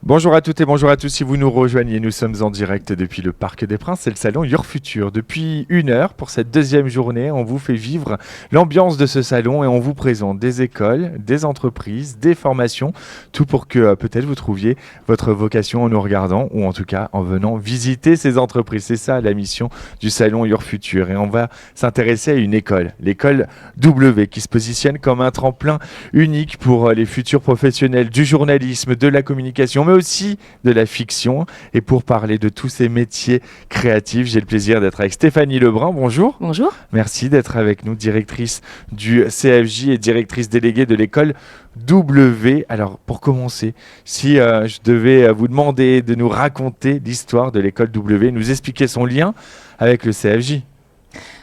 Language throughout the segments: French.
Bonjour à toutes et bonjour à tous. Si vous nous rejoignez, nous sommes en direct depuis le Parc des Princes. C'est le salon Your Future. Depuis 1 heure, pour cette deuxième journée, on vous fait vivre l'ambiance de ce salon et on vous présente des écoles, des entreprises, des formations. Tout pour que peut-être vous trouviez votre vocation en nous regardant ou en tout cas en venant visiter ces entreprises. C'est ça la mission du salon Your Future. Et on va s'intéresser à une école, l'école W, qui se positionne comme un tremplin unique pour les futurs professionnels du journalisme, de la communication, mais aussi de la fiction. Et pour parler de tous ces métiers créatifs, j'ai le plaisir d'être avec Stéphanie Lebrun. Bonjour. Bonjour. Merci d'être avec nous, directrice du CFJ et directrice déléguée de l'école W. Alors, pour commencer, si je devais vous demander de nous raconter l'histoire de l'école W, nous expliquer son lien avec le CFJ.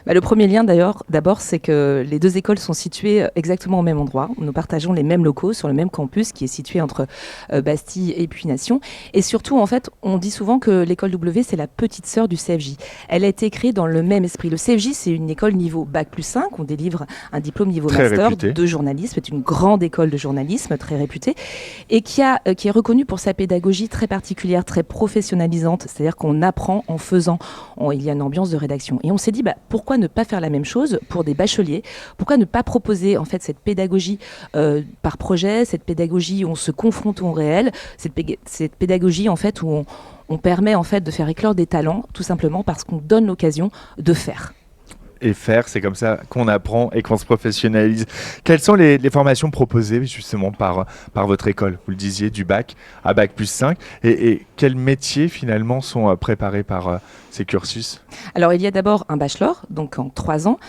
Le premier lien d'abord, c'est que les deux écoles sont situées exactement au même endroit. Nous partageons les mêmes locaux sur le même campus qui est situé entre Bastille et Puy-Nation. Et surtout, en fait, on dit souvent que l'école W, c'est la petite sœur du CFJ. Elle a été créée dans le même esprit. Le CFJ, c'est une école niveau Bac+5. On délivre un diplôme niveau Très master réputée. de journalisme. C'est une grande école de journalisme très réputée et qui est reconnue pour sa pédagogie très particulière, très professionnalisante. C'est-à-dire qu'on apprend en faisant. Il y a une ambiance de rédaction. Et on s'est dit, pourquoi ne pas faire la même chose pour des bacheliers? Pourquoi ne pas proposer en fait cette pédagogie par projet, cette pédagogie où on se confronte au réel, cette pédagogie en fait où on permet en fait de faire éclore des talents, tout simplement parce qu'on donne l'occasion de faire. Et faire, c'est comme ça qu'on apprend et qu'on se professionnalise. Quelles sont les formations proposées justement par votre école? Vous le disiez, du bac à Bac+5. Et quels métiers finalement sont préparés par ces cursus? Alors il y a d'abord un bachelor, donc en 3 ans,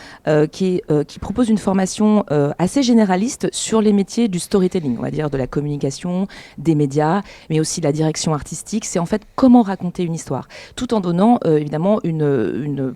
qui propose une formation assez généraliste sur les métiers du storytelling, on va dire de la communication, des médias, mais aussi la direction artistique. C'est en fait comment raconter une histoire, tout en donnant évidemment une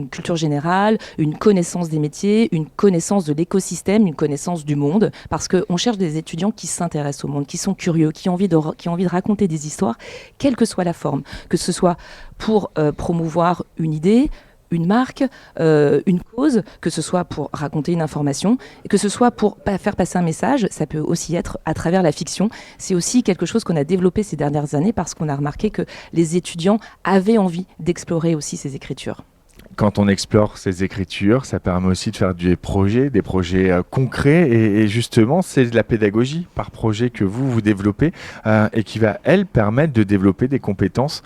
culture générale, une connaissance des métiers, une connaissance de l'écosystème, une connaissance du monde, parce qu'on cherche des étudiants qui s'intéressent au monde, qui sont curieux, qui ont envie de raconter des histoires, quelle que soit la forme, que ce soit pour promouvoir une idée, une marque, une cause, que ce soit pour raconter une information, que ce soit pour faire passer un message. Ça peut aussi être à travers la fiction. C'est aussi quelque chose qu'on a développé ces dernières années parce qu'on a remarqué que les étudiants avaient envie d'explorer aussi ces écritures. Quand on explore ces écritures, ça permet aussi de faire des projets concrets. Et justement, c'est de la pédagogie par projet que vous développez et qui va, elle, permettre de développer des compétences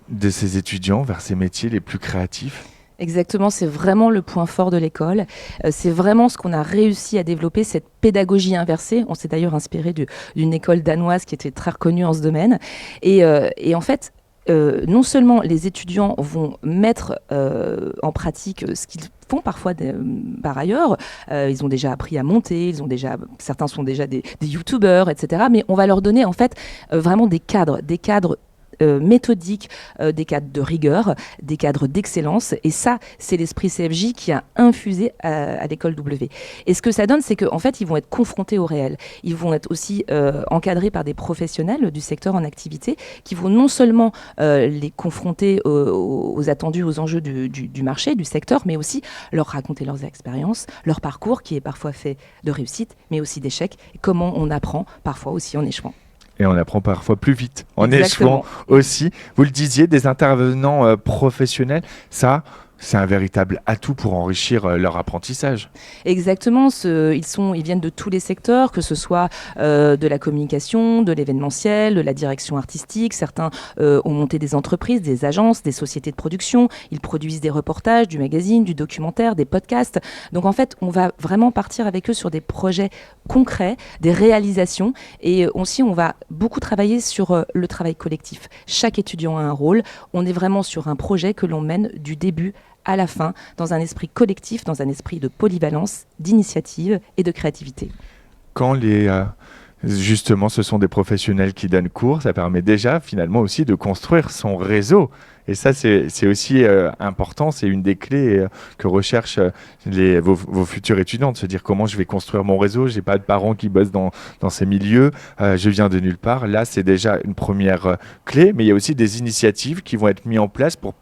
de ces étudiants vers ces métiers les plus créatifs. Exactement, c'est vraiment le point fort de l'école. C'est vraiment ce qu'on a réussi à développer, cette pédagogie inversée. On s'est d'ailleurs inspiré d'une école danoise qui était très reconnue en ce domaine. Et en fait, non seulement les étudiants vont mettre en pratique ce qu'ils font parfois par ailleurs, ils ont déjà appris à monter, certains sont déjà des youtubeurs, etc. Mais on va leur donner en fait vraiment des cadres méthodiques, des cadres de rigueur, des cadres d'excellence. Et ça, c'est l'esprit CFJ qui a infusé à l'école W. Et ce que ça donne, c'est qu'en fait, ils vont être confrontés au réel. Ils vont être aussi encadrés par des professionnels du secteur en activité qui vont non seulement les confronter aux attendus, aux enjeux du marché, du secteur, mais aussi leur raconter leurs expériences, leur parcours qui est parfois fait de réussite, mais aussi d'échecs, et comment on apprend parfois aussi en échouant. Et on apprend parfois plus vite, en Exactement. échouant aussi. Vous le disiez, des intervenants professionnels, ça, c'est un véritable atout pour enrichir leur apprentissage. Exactement, ils viennent de tous les secteurs, que ce soit de la communication, de l'événementiel, de la direction artistique. Certains ont monté des entreprises, des agences, des sociétés de production. Ils produisent des reportages, du magazine, du documentaire, des podcasts. Donc en fait, on va vraiment partir avec eux sur des projets concrets, des réalisations. Et aussi, on va beaucoup travailler sur le travail collectif. Chaque étudiant a un rôle. On est vraiment sur un projet que l'on mène du début à la fin, dans un esprit collectif, dans un esprit de polyvalence, d'initiative et de créativité. Quand justement, ce sont des professionnels qui donnent cours, ça permet déjà finalement aussi de construire son réseau Et ça, c'est aussi important, c'est une des clés que recherchent vos futurs étudiants, de se dire comment je vais construire mon réseau. J'ai pas de parents qui bossent dans ces milieux, je viens de nulle part. Là, c'est déjà une première clé, mais il y a aussi des initiatives qui vont être mises en place pour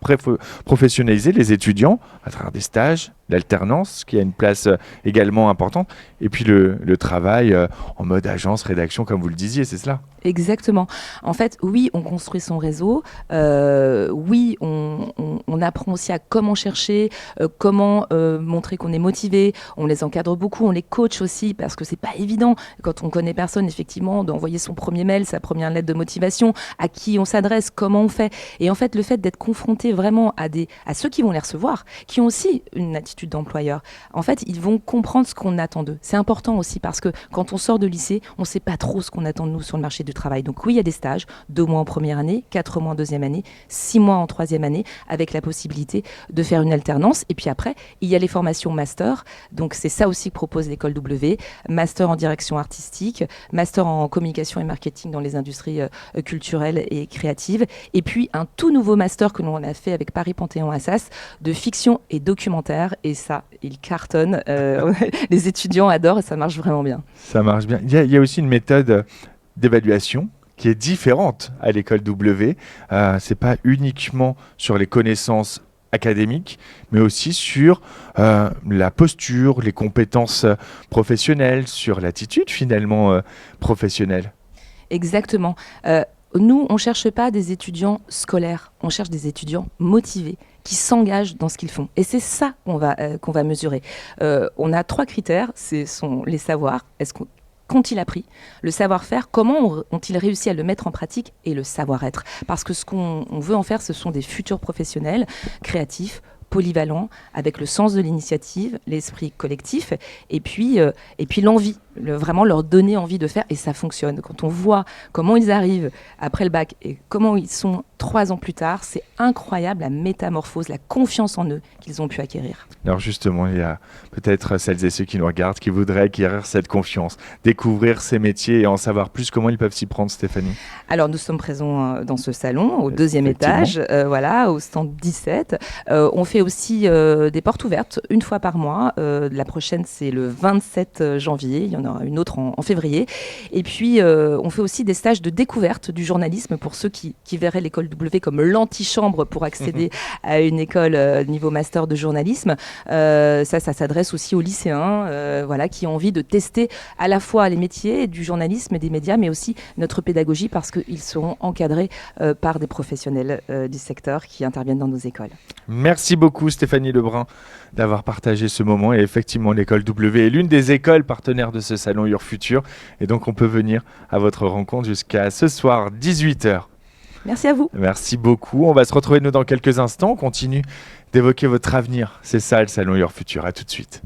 professionnaliser les étudiants à travers des stages, l'alternance, qui a une place également importante, et puis le travail en mode agence, rédaction, comme vous le disiez, c'est cela? Exactement. En fait, oui, on construit son réseau. Oui, on apprend aussi à comment chercher, comment montrer qu'on est motivé. On les encadre beaucoup, on les coach aussi parce que c'est pas évident quand on connaît personne, effectivement, d'envoyer son premier mail, sa première lettre de motivation, à qui on s'adresse, comment on fait. Et en fait, le fait d'être confronté vraiment à ceux qui vont les recevoir, qui ont aussi une attitude d'employeur, en fait, ils vont comprendre ce qu'on attend d'eux. C'est important aussi parce que quand on sort de lycée, on sait pas trop ce qu'on attend de nous sur le marché du travail. Donc oui, il y a des stages, 2 mois en première année, 4 mois en deuxième année, 6 mois en troisième année, avec la possibilité de faire une alternance. Et puis après, il y a les formations master. Donc c'est ça aussi que propose l'école W. Master en direction artistique, master en communication et marketing dans les industries culturelles et créatives. Et puis un tout nouveau master que l'on a fait avec Paris Panthéon Assas de fiction et documentaire. Et ça, il cartonne. Les étudiants adorent et ça marche vraiment bien. Ça marche bien. Il y a aussi une méthode d'évaluation qui est différente à l'école W. C'est pas uniquement sur les connaissances académiques, mais aussi sur la posture, les compétences professionnelles, sur l'attitude finalement professionnelle. Exactement. Nous, on ne cherche pas des étudiants scolaires, on cherche des étudiants motivés, qui s'engagent dans ce qu'ils font. Et c'est ça qu'on va mesurer. On a 3 critères, ce sont les savoirs. Qu'ont-ils appris? Le savoir-faire, comment ont-ils réussi à le mettre en pratique? Et le savoir-être. Parce que ce qu'on veut en faire, ce sont des futurs professionnels créatifs, polyvalents, avec le sens de l'initiative, l'esprit collectif, et puis l'envie, vraiment leur donner envie de faire, et ça fonctionne. Quand on voit comment ils arrivent après le bac et comment ils sont 3 ans plus tard, c'est incroyable la métamorphose, la confiance en eux qu'ils ont pu acquérir. Alors justement, il y a peut-être celles et ceux qui nous regardent qui voudraient acquérir cette confiance, découvrir ces métiers et en savoir plus. Comment ils peuvent s'y prendre, Stéphanie? Alors nous sommes présents dans ce salon, au 2e étage, voilà, au stand 17. On fait aussi des portes ouvertes une fois par mois. La prochaine, c'est le 27 janvier. Il y en aura une autre en février. Et puis, on fait aussi des stages de découverte du journalisme pour ceux qui verraient l'école W comme l'antichambre pour accéder à une école niveau master de journalisme. Ça s'adresse aussi aux lycéens voilà, qui ont envie de tester à la fois les métiers du journalisme et des médias, mais aussi notre pédagogie parce qu'ils seront encadrés par des professionnels du secteur qui interviennent dans nos écoles. Merci beaucoup Stéphanie Lebrun d'avoir partagé ce moment. Et effectivement, l'école W est l'une des écoles partenaires de ce salon UrFutur. Et donc, on peut venir à votre rencontre jusqu'à ce soir, 18h. Merci à vous. Merci beaucoup. On va se retrouver nous dans quelques instants. On continue d'évoquer votre avenir. C'est ça le salon UrFutur. À tout de suite.